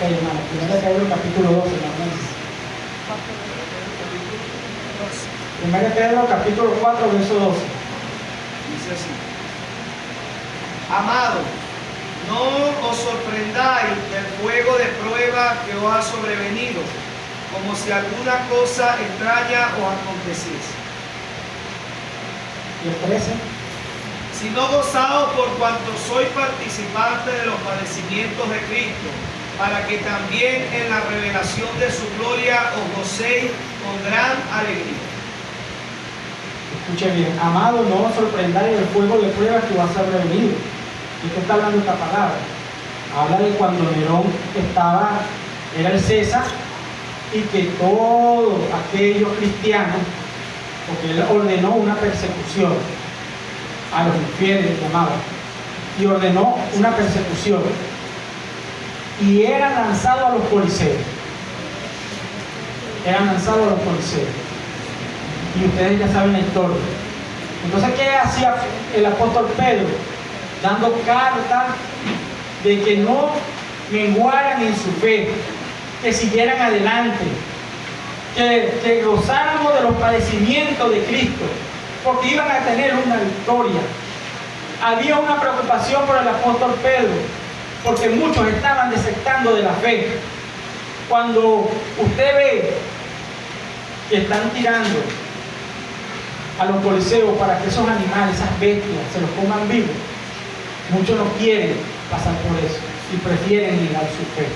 Ok, hermano, 1 Pedro capítulo 12, hermano. 1 Pedro capítulo 4, verso 12. Dice así: Amado, no os sorprendáis del fuego de prueba que os ha sobrevenido, como si alguna cosa extraña os aconteciese. Y el 13. Sino gozaos por cuanto sois participantes de los padecimientos de Cristo, para que también en la revelación de su gloria os gocéis con gran alegría. Escuche bien, amado, no os sorprendáis del fuego de pruebas que os ha sobrevenido. ¿De qué está hablando esta palabra? Habla de cuando Nerón era el César, y que todos aquellos cristianos, porque él ordenó una persecución a los infieles, llamaban, y ordenó una persecución, y eran lanzados a los coliseos. Y ustedes ya saben la historia. Entonces, ¿qué hacía el apóstol Pedro? Dando carta de que no menguaran en su fe, que siguieran adelante, que gozáramos de los padecimientos de Cristo, porque iban a tener una victoria. Había una preocupación por el apóstol Pedro, porque muchos estaban desertando de la fe. Cuando usted ve que están tirando a los coliseos para que esos animales, esas bestias, se los coman vivos, muchos no quieren pasar por eso y prefieren negar su fe.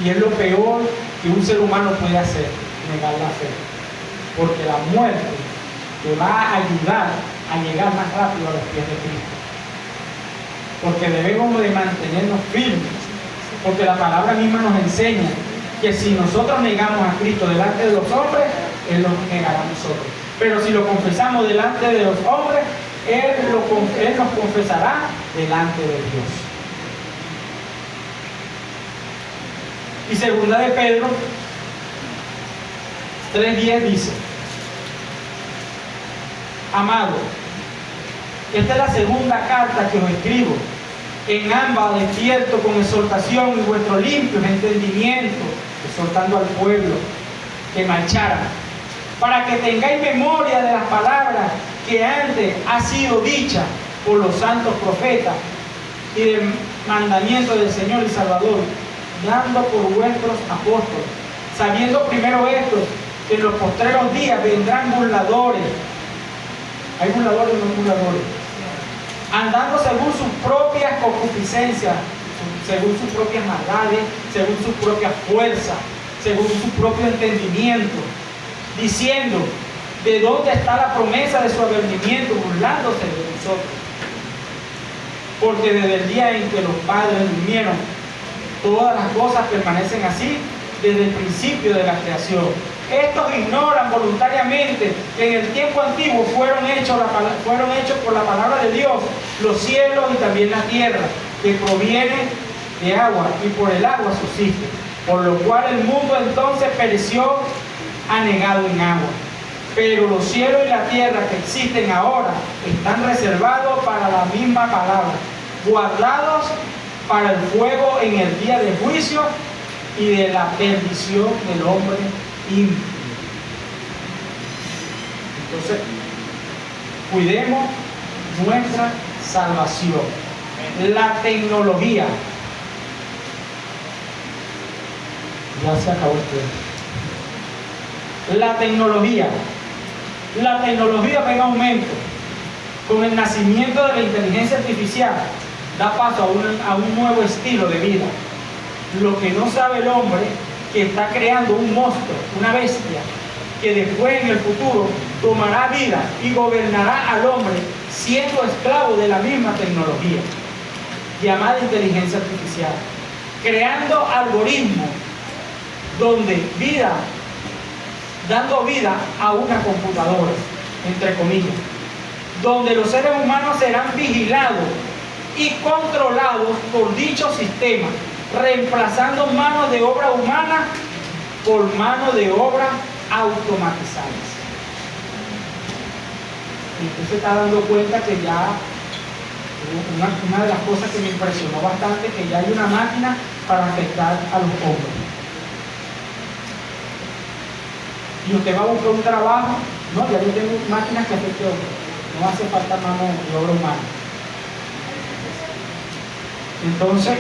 Y es lo peor que un ser humano puede hacer, negar la fe, porque la muerte te va a ayudar a llegar más rápido a los pies de Cristo, porque debemos de mantenernos firmes, porque la palabra misma nos enseña que si nosotros negamos a Cristo delante de los hombres, Él nos negará a nosotros, pero si lo confesamos delante de los hombres, Él nos confesará delante de Dios. Y 2 de Pedro 3:10 dice: Amado, esta es la segunda carta que os escribo. En ambas despierto con exhortación y vuestro limpio entendimiento, exhortando al pueblo que marchara, para que tengáis memoria de las palabras que antes ha sido dicha por los santos profetas, y del mandamiento del Señor y Salvador, dando por vuestros apóstoles, sabiendo primero esto, que en los postreros días vendrán burladores. ¿Hay burladores o no burladores? Andando según sus propias concupiscencias, según sus propias maldades, según sus propias fuerzas, según su propio entendimiento, diciendo: ¿de dónde está la promesa de su advenimiento? Burlándose de nosotros. Porque desde el día en que los padres durmieron, todas las cosas permanecen así desde el principio de la creación. Estos ignoran voluntariamente que en el tiempo antiguo fueron hechos por la palabra de Dios los cielos y también la tierra, que proviene de agua y por el agua subsiste, por lo cual el mundo entonces pereció anegado en agua. Pero los cielos y la tierra que existen ahora están reservados para la misma palabra, guardados para el fuego en el día de juicio y de la perdición del hombre impío. Entonces, cuidemos nuestra salvación. La tecnología, ya se acabó el tiempo. La tecnología va en aumento. Con el nacimiento de la inteligencia artificial, da paso a un nuevo estilo de vida. Lo que no sabe el hombre, que está creando un monstruo, una bestia, que después en el futuro tomará vida y gobernará al hombre, siendo esclavo de la misma tecnología, llamada inteligencia artificial, creando algoritmos dando vida a una computadora, entre comillas, donde los seres humanos serán vigilados y controlados por dicho sistema, reemplazando manos de obra humana por manos de obra automatizadas. Y usted se está dando cuenta que ya una de las cosas que me impresionó bastante, que ya hay una máquina para afectar a los hombres. Y usted va a buscar un trabajo, no, ya yo tengo máquinas que afecten a hombres, no hace falta mano de obra humana. Entonces,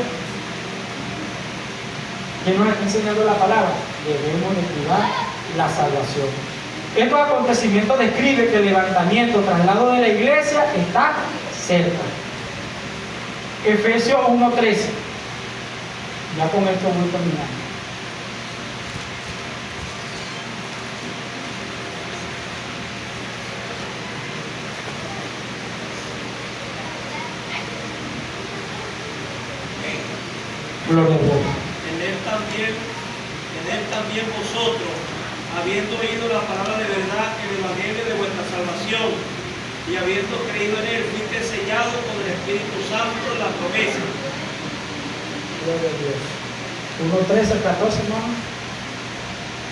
¿qué nos está enseñando la palabra? Debemos de cuidar la salvación. Estos acontecimientos describen que el levantamiento, traslado de la iglesia está cerca. Efesios 1:13. Ya con esto voy terminando. Gloria a Dios. En él también vosotros, habiendo oído la palabra de verdad, el evangelio de vuestra salvación, y habiendo creído en él, fuiste sellado con el Espíritu Santo la promesa. Gloria a Dios. 1:13 al 14, hermano.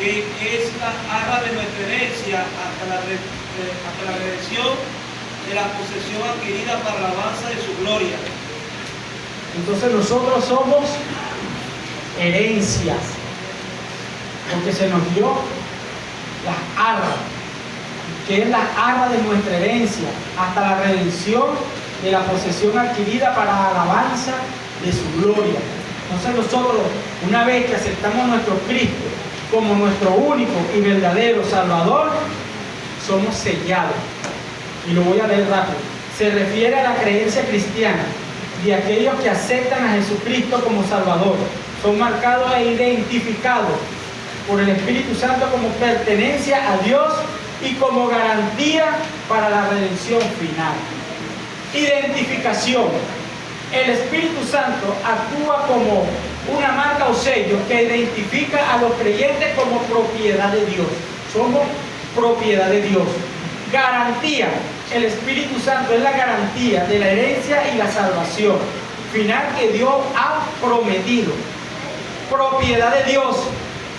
Que es la arra de nuestra herencia hasta la redención de la posesión adquirida para la alabanza de su gloria. Entonces nosotros somos herencias, porque se nos dio las arras, que es la arra de nuestra herencia, hasta la redención de la posesión adquirida para la alabanza de su gloria. Entonces nosotros, una vez que aceptamos a nuestro Cristo como nuestro único y verdadero Salvador, somos sellados. Y lo voy a leer rápido. Se refiere a la creencia cristiana de aquellos que aceptan a Jesucristo como Salvador. Son marcados e identificados por el Espíritu Santo como pertenencia a Dios y como garantía para la redención final. Identificación. El Espíritu Santo actúa como una marca o sello que identifica a los creyentes como propiedad de Dios. Somos propiedad de Dios. Garantía. El Espíritu Santo es la garantía de la herencia y la salvación final que Dios ha prometido. Propiedad de Dios.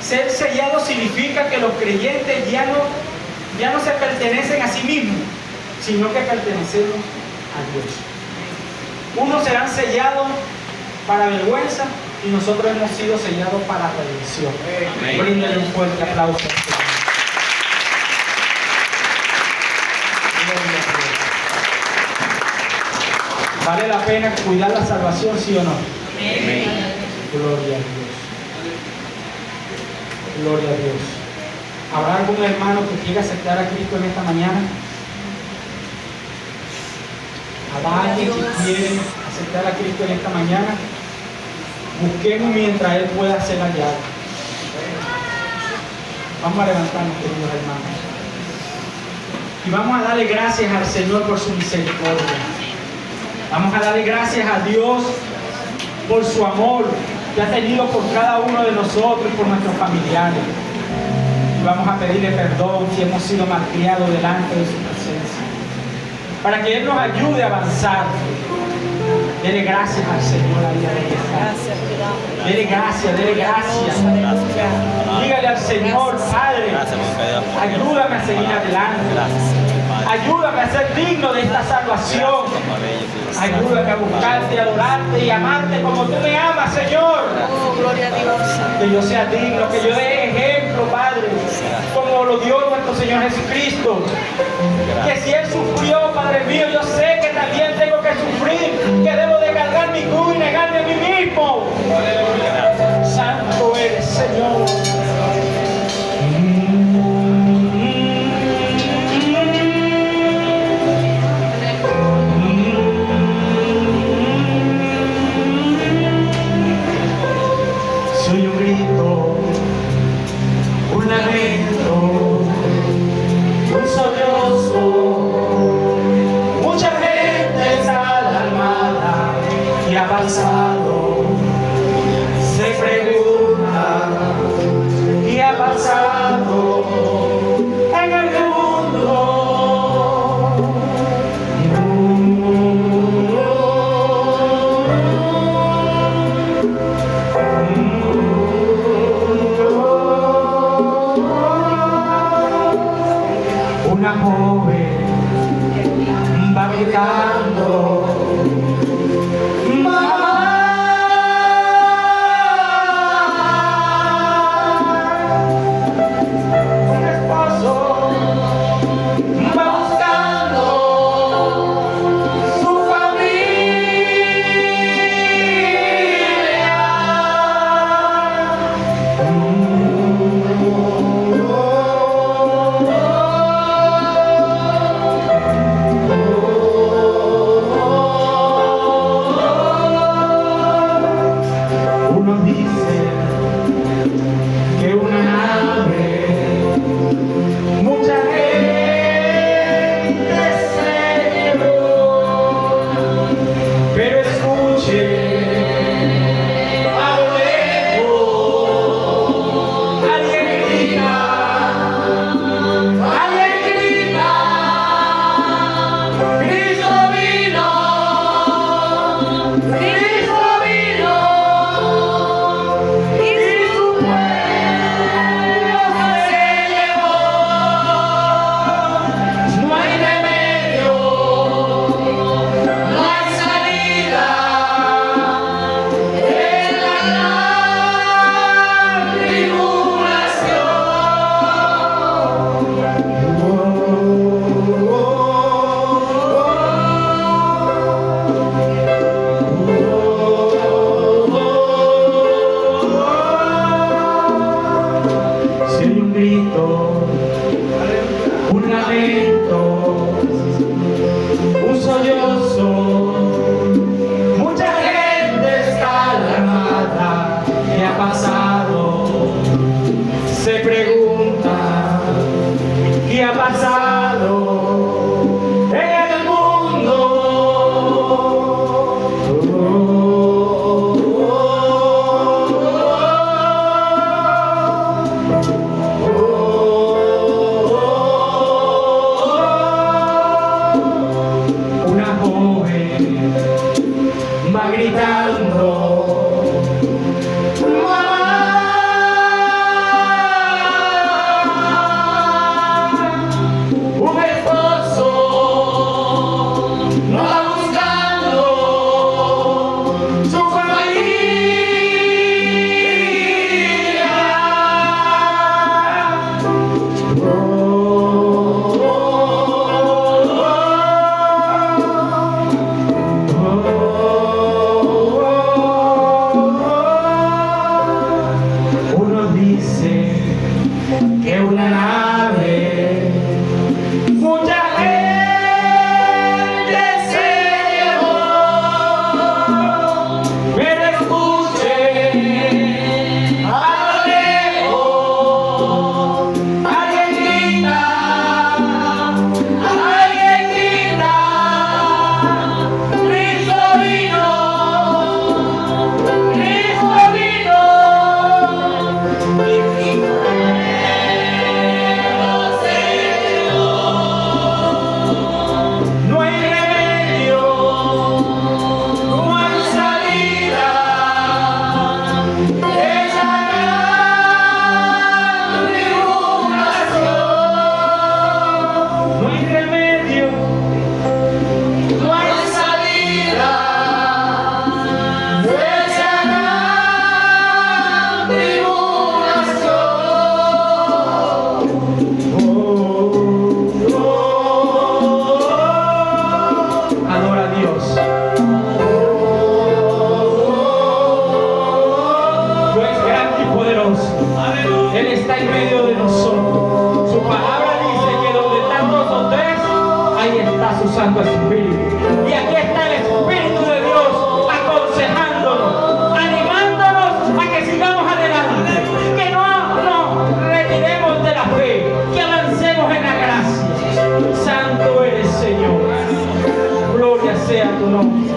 Ser sellado significa que los creyentes ya no se pertenecen a sí mismos, sino que pertenecemos a Dios. Unos serán sellados para vergüenza y nosotros hemos sido sellados para redención. Bríndale un fuerte aplauso. ¿Vale la pena cuidar la salvación, sí o no? Amén. Gloria a Dios. Gloria a Dios. ¿Habrá algún hermano que quiera aceptar a Cristo en esta mañana? ¿Habrá alguien que quiere aceptar a Cristo en esta mañana? Busquemos mientras Él pueda hacer la llave. Vamos a levantarnos, queridos hermanos. Y vamos a darle gracias al Señor por su misericordia. Vamos a darle gracias a Dios por su amor que ha tenido por cada uno de nosotros y por nuestros familiares. Y vamos a pedirle perdón si hemos sido malcriados delante de su presencia, para que Él nos ayude a avanzar. Dele gracias al Señor ahí a Dele gracias, dele gracias. Dígale al Señor, Padre, ayúdame a seguir adelante. Ayúdame a ser digno de esta salvación. Ayúdame a buscarte, a adorarte y amarte como tú me amas, Señor. Gloria a Dios. Que yo sea digno, que yo dé ejemplo, Padre, como lo dio nuestro Señor Jesucristo. Que si Él sufrió, Padre mío, yo sé que también tengo que sufrir, que debo de cargar mi cruz y negarme a mí mismo. Santo eres, Señor. Soy un grito, un lamento, un sollozo. Mucha gente está alarmada y ha pasado. Se pregunta qué ha pasado en el mundo. Una joven va gritando, mamá, lamento, un sollozo. Mucha gente está alarmada. ¿Qué ha pasado? Se pregunta, ¿qué ha pasado en el mundo? Una joven va gritando, ¡mamá! Un esposo no va buscando su Uno dice que una nave, mucha gente se llevó, pero escuche a lo lejos, alguien grita, Cristo vino, Cristo vino. No hay remedio, no hay salida, esa gran tribulación. No hay remedio, no hay salida, esa gran tribulación. Adora a Dios. Dios es grande y poderoso. Él está en medio de nosotros. Su palabra dice que donde están dos o tres, ahí está su Santo Espíritu. Y aquí está el Espíritu de Dios aconsejándonos, animándonos a que sigamos adelante, que no nos retiremos de la fe, que avancemos en la gracia. Santo eres, Señor. Gloria sea tu nombre.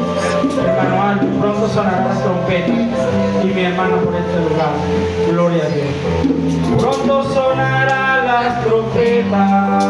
Hermano Aldo, pronto sonará la trompeta y mi hermano por este lugar. Gloria a Dios. Pronto sonará las trompetas